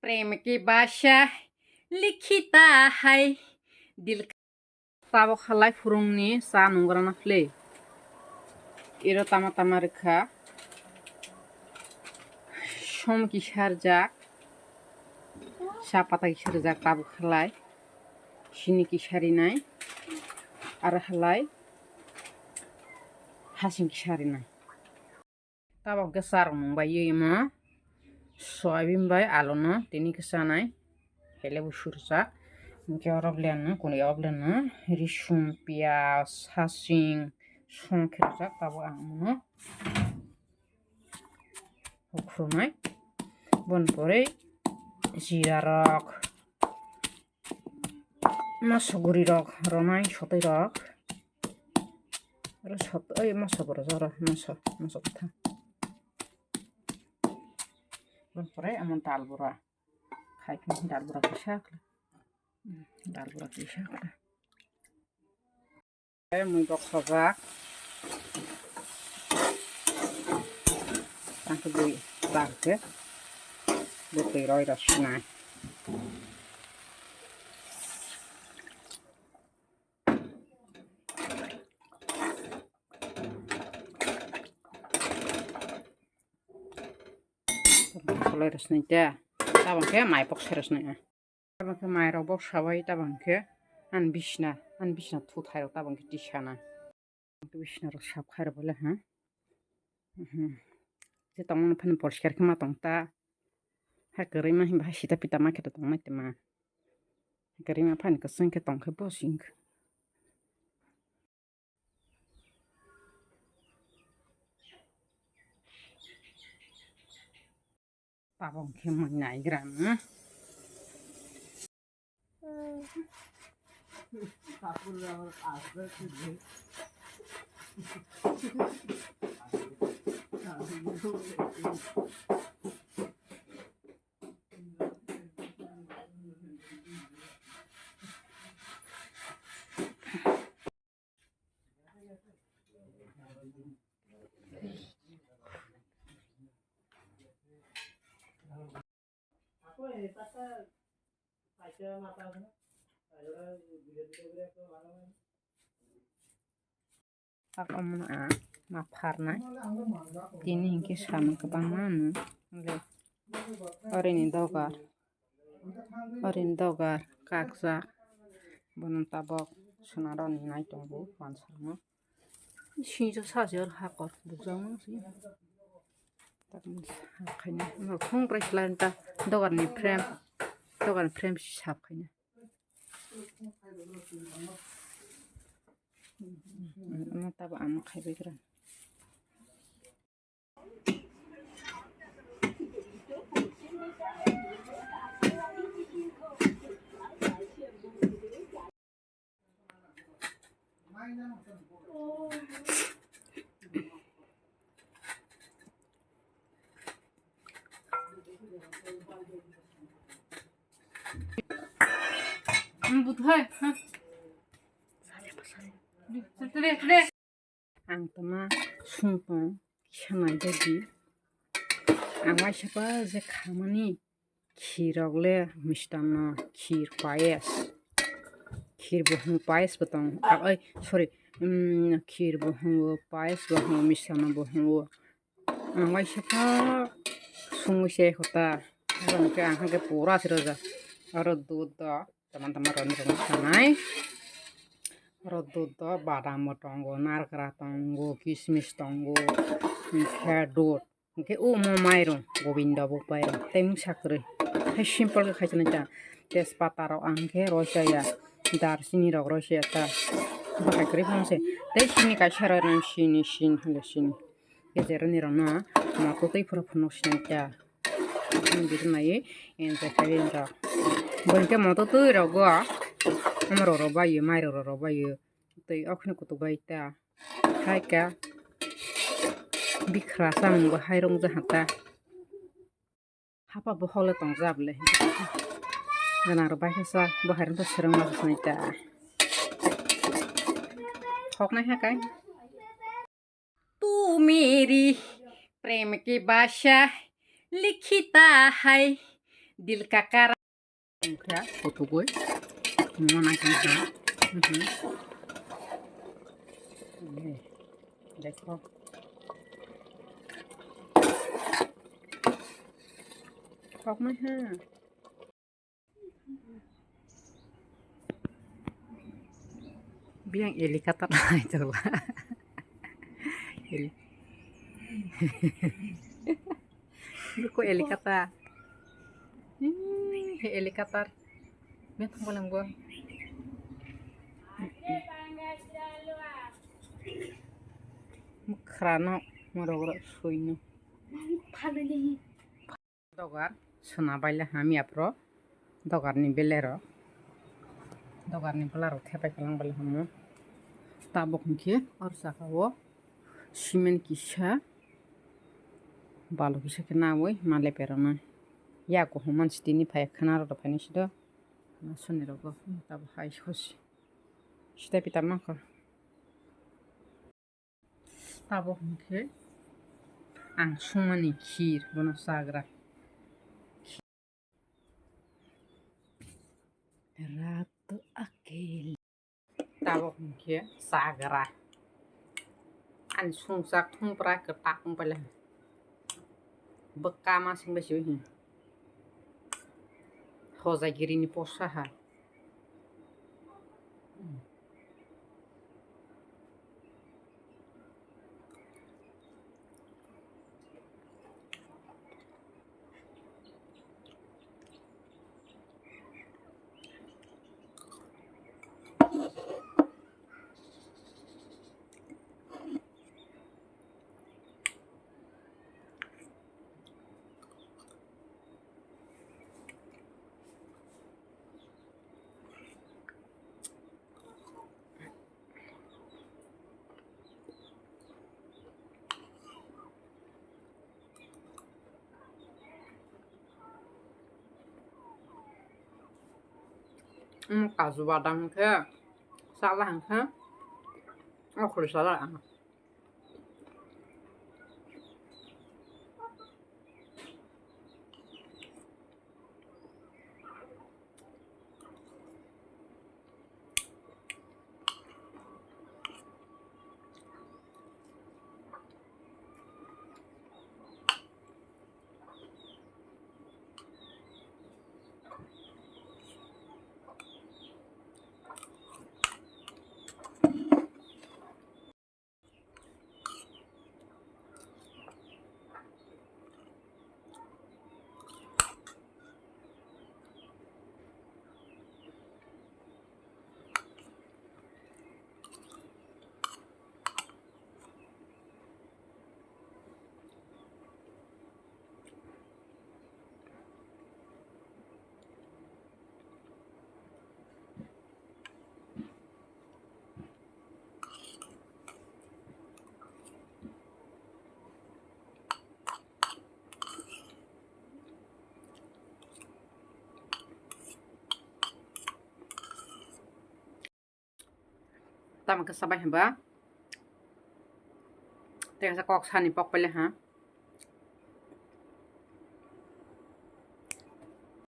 प्रेम की भाषा लिखिता है दिल ताबो खालाय फुरुंनि सा नंगराना फ्ले इरो तामा तामा रेखा सम की सारजाक सा पाता की सारजाक ताबो खालाय सिनि की सारिनाय आरो खालाय हासिं की सारिनाय ताबो के सार नंबायो इमा सयाबिन बाय आलुनो तिनि के सानाय हेले बुसुरसा इनके अरबलेनो कोने अरबलेनो रिसुन पियाज हासिं संखेरजा ताबो आंनो हुख्रुनाय बनपरे जिरा रक मासगुरि रक रनाय सतै रक आरो सतै मासगुरि जरा मासगथा बनपरे आमन दाल बुरा खाइखिन दाल बुरा किसाखला मुइ बक्सजाक तांखो दै बारके दै रयरा सुनाय Solerasnya dia, tabang ke mai box serasnya, tabang ke mai rok box sabai tabang ke an bisna tu thai rok tabang ke disana, bisna rok sab khai rok boleh ha, je tong pen polskar ke matong ta, ha kering mah himba sita pita mak ke tong mak tema, kering mah pan ke seng ke tong ke bosing. Tabang ke menai gram. Aku mana maparna, ini hingga sama kebangan, le, orin dogar, kaksa, bonon tabok, senaron nai tunggu, pansarno, sinjo sajar hakor, bujang sih, tapi kayaknya, ngomong preslan ta, dogar ni frame sih kayaknya. Taba amak hai begiran. Butuh, ha? Deh. Ang tama sumpong kisana jadi. Ang wai siapa je khamani khirogle mistana khir payas. Khir bohong payas betong. Khir bohong payas bohong mistana bohong. Ang wai siapa sungu se hota. Ang ke pura siraja. Aro dud da teman-teman roni sanai. Rodot badam tongo, narkara tongo, kismis tongo, khadot, ke umo mairong, govinda bu pairong, tem sakre, hai simple ke khajana ta, tespata ro angke rosya ya, darsini ro rosya ta, pakai kri pangse, tei sini kachara ran sini, kejeran ro na, mako tei pura punosnya ta, gitu nai, ente kalian ra, bonke moto tu ro gua. Amaro robayo, mairo robayo, tei akhne kutu baita, hai ka, bikra samung ba hai rong jahata, hapa bohole tong jable, gana robai sa, bahai rong serang mas naita, hok na hai तू मेरी प्रेम की भाषा लिखिता है Dil kakara. Oke, foto gue. Mau naikin ha. देखो kok mah biang ili kata itu lah ili kok ili kata ili kata minta malam gua krano moro suino dogar sona baila hami apro dogar ni belero dogar ni belaro thepai kalang bala hamu tabok ke और sakawo simen kisa balu kisa ke nawoi male perona ya ko human stini phai khanaro do phani sido na soni rogo tab hai sosi sita pitar mako tabok ke ang sumani khir bono sagra Ratu Akil tabok ke sagra an sungsak thung pra ke tak pala bekama sing besi hi hoza girini posaha kazu badam ke salah ke aku salah tama ke sabah ba teng sa kok sani pok pala ha